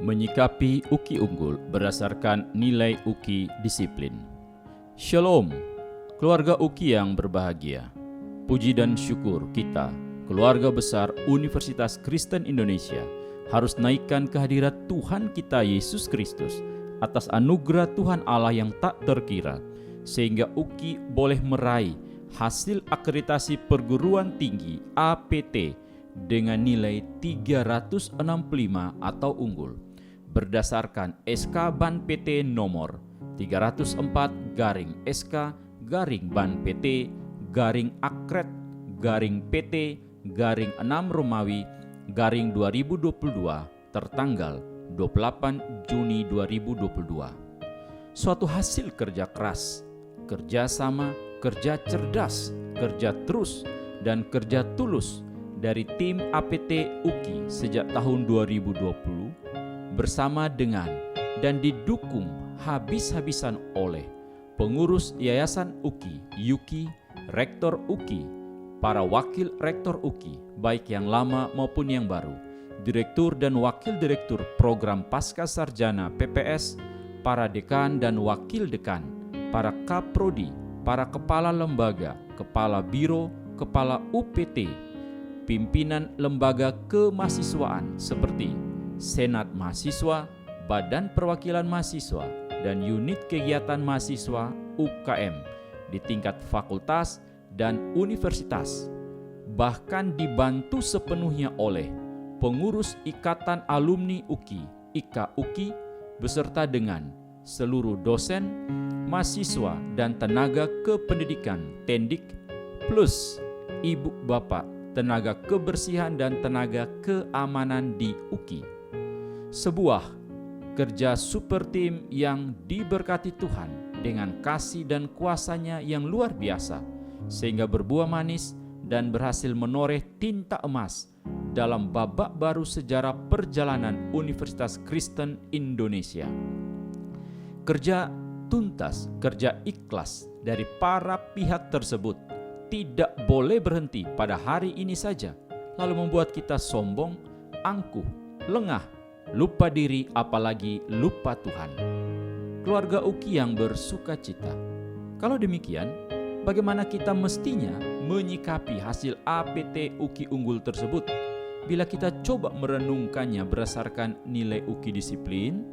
Menyikapi UKI unggul berdasarkan nilai UKI disiplin. Shalom, keluarga UKI yang berbahagia. Puji dan syukur kita, keluarga besar Universitas Kristen Indonesia, harus naikkan kehadirat Tuhan kita Yesus Kristus atas anugerah Tuhan Allah yang tak terkira, sehingga UKI boleh meraih hasil akreditasi perguruan tinggi APT dengan nilai 365 atau unggul berdasarkan SK Ban PT nomor 304/SK/Ban PT /Akred PT /6 Romawi /2022 tertanggal 28 Juni 2022. Suatu hasil kerja keras, kerja sama, kerja cerdas, kerja terus, dan kerja tulus dari tim APT UKI sejak tahun 2020 bersama dengan dan didukung habis-habisan oleh pengurus Yayasan UKI, YUKI, Rektor UKI, para wakil Rektor UKI, baik yang lama maupun yang baru, Direktur dan Wakil Direktur Program Pasca Sarjana PPS, para dekan dan wakil dekan, para kaprodi, para kepala lembaga, kepala biro, kepala UPT, pimpinan lembaga kemahasiswaan seperti Senat Mahasiswa, Badan Perwakilan Mahasiswa, dan unit kegiatan mahasiswa UKM di tingkat fakultas dan universitas, bahkan dibantu sepenuhnya oleh pengurus Ikatan Alumni UKI, IKA-UKI, beserta dengan seluruh dosen, mahasiswa, dan tenaga kependidikan Tendik, plus ibu bapak, tenaga kebersihan dan tenaga keamanan di UKI. Sebuah kerja super tim yang diberkati Tuhan dengan kasih dan kuasa-Nya yang luar biasa, sehingga berbuah manis dan berhasil menoreh tinta emas dalam babak baru sejarah perjalanan Universitas Kristen Indonesia. Kerja tuntas, kerja ikhlas dari para pihak tersebut tidak boleh berhenti pada hari ini saja, lalu membuat kita sombong, angkuh, lengah, lupa diri, apalagi lupa Tuhan. Keluarga UKI yang bersuka cita. Kalau demikian, bagaimana kita mestinya menyikapi hasil APT UKI unggul tersebut bila kita coba merenungkannya berdasarkan nilai UKI disiplin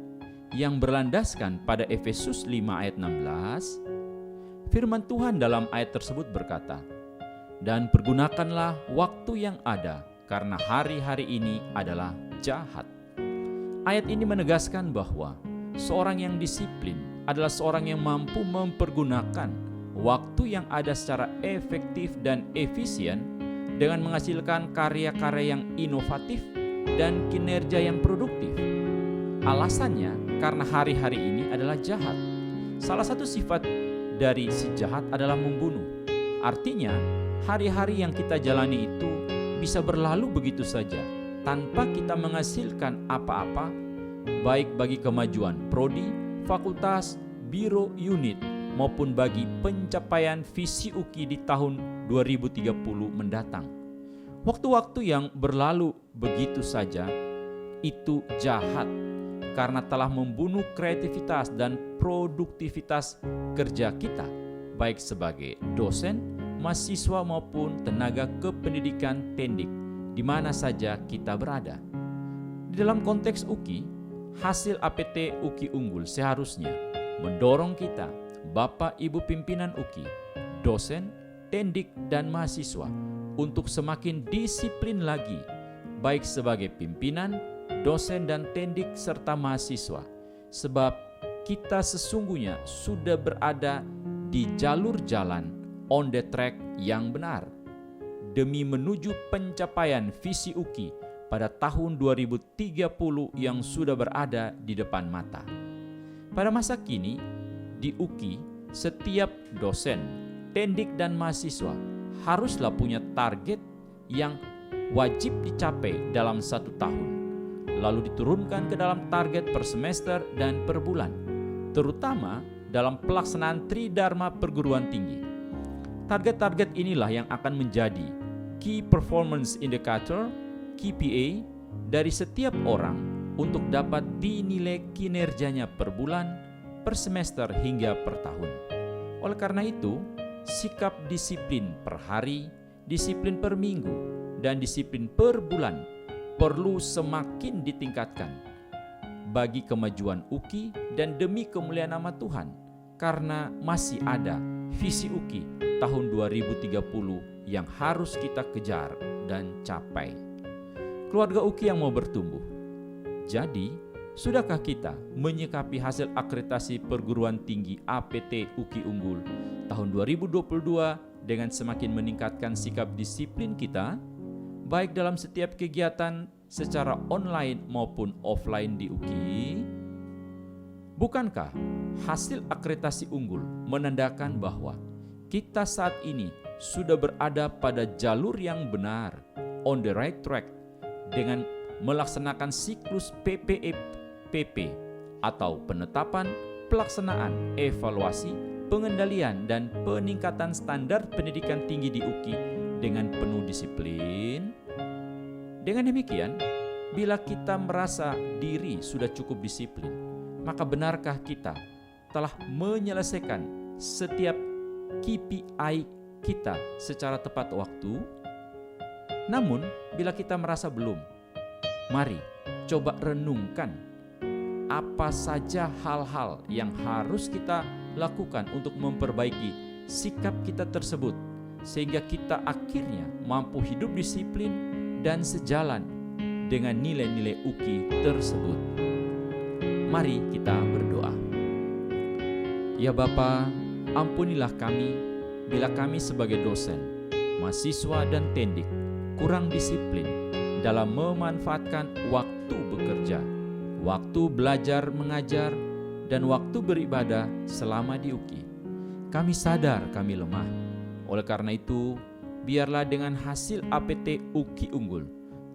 yang berlandaskan pada Efesus 5 ayat 16? Firman Tuhan dalam ayat tersebut berkata, "Dan pergunakanlah waktu yang ada, karena hari-hari ini adalah jahat." Ayat ini menegaskan bahwa seorang yang disiplin adalah seorang yang mampu mempergunakan waktu yang ada secara efektif dan efisien dengan menghasilkan karya-karya yang inovatif dan kinerja yang produktif. Alasannya karena hari-hari ini adalah jahat. Salah satu sifat dari si jahat adalah membunuh. Artinya, hari-hari yang kita jalani itu bisa berlalu begitu saja tanpa kita menghasilkan apa-apa, baik bagi kemajuan prodi, fakultas, biro, unit, maupun bagi pencapaian visi UKI di tahun 2030 mendatang. Waktu-waktu yang berlalu begitu saja itu jahat karena telah membunuh kreativitas dan produktivitas kerja kita, baik sebagai dosen, mahasiswa maupun tenaga kependidikan Tendik, di mana saja kita berada. Di dalam konteks UKI, hasil APT UKI unggul seharusnya mendorong kita, Bapak Ibu pimpinan UKI, dosen, Tendik, dan mahasiswa untuk semakin disiplin lagi, baik sebagai pimpinan, dosen, dan Tendik serta mahasiswa, sebab kita sesungguhnya sudah berada di jalur jalan on the track yang benar demi menuju pencapaian visi UKI pada tahun 2030 yang sudah berada di depan mata. Pada masa kini, di UKI, setiap dosen, Tendik, dan mahasiswa haruslah punya target yang wajib dicapai dalam 1 tahun, lalu diturunkan ke dalam target per semester dan per bulan, terutama dalam pelaksanaan Tridharma perguruan tinggi. Target-target inilah yang akan menjadi Key Performance Indicator, KPI, dari setiap orang untuk dapat dinilai kinerjanya per bulan, per semester hingga per tahun. Oleh karena itu, sikap disiplin per hari, disiplin per minggu, dan disiplin per bulan perlu semakin ditingkatkan bagi kemajuan UKI dan demi kemuliaan nama Tuhan, karena masih ada visi UKI tahun 2030 yang harus kita kejar dan capai. Keluarga UKI yang mau bertumbuh. Jadi, sudahkah kita menyikapi hasil akreditasi perguruan tinggi APT UKI Unggul tahun 2022 dengan semakin meningkatkan sikap disiplin kita, baik dalam setiap kegiatan secara online maupun offline di UKI? Bukankah hasil akreditasi unggul menandakan bahwa kita saat ini sudah berada pada jalur yang benar, on the right track, dengan melaksanakan siklus PPEPP atau penetapan, pelaksanaan, evaluasi, pengendalian, dan peningkatan standar pendidikan tinggi di UKI dengan penuh disiplin? Dengan demikian, bila kita merasa diri sudah cukup disiplin, maka benarkah kita telah menyelesaikan setiap KPI kita secara tepat waktu? Namun, bila kita merasa belum, mari coba renungkan apa saja hal-hal yang harus kita lakukan untuk memperbaiki sikap kita tersebut, sehingga kita akhirnya mampu hidup disiplin dan sejalan dengan nilai-nilai UKI tersebut. Mari kita berdoa. Ya Bapa, ampunilah kami bila kami sebagai dosen, mahasiswa dan tendik kurang disiplin dalam memanfaatkan waktu bekerja, waktu belajar mengajar, dan waktu beribadah selama di UKI. Kami sadar kami lemah. Oleh karena itu, biarlah dengan hasil APT UKI Unggul,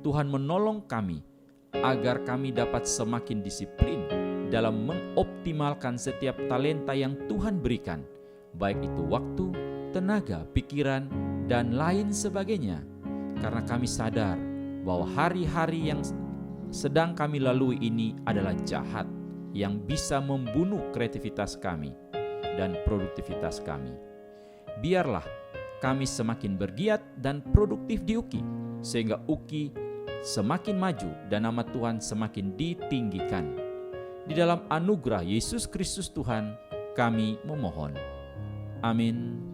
Tuhan menolong kami agar kami dapat semakin disiplin dalam mengoptimalkan setiap talenta yang Tuhan berikan, baik itu waktu, tenaga, pikiran, dan lain sebagainya. Karena kami sadar bahwa hari-hari yang sedang kami lalui ini adalah jahat, yang bisa membunuh kreativitas kami dan produktivitas kami. Biarlah kami semakin bergiat dan produktif di UKI, sehingga UKI semakin maju dan nama Tuhan semakin ditinggikan. Di dalam anugerah Yesus Kristus Tuhan, kami memohon. Amin.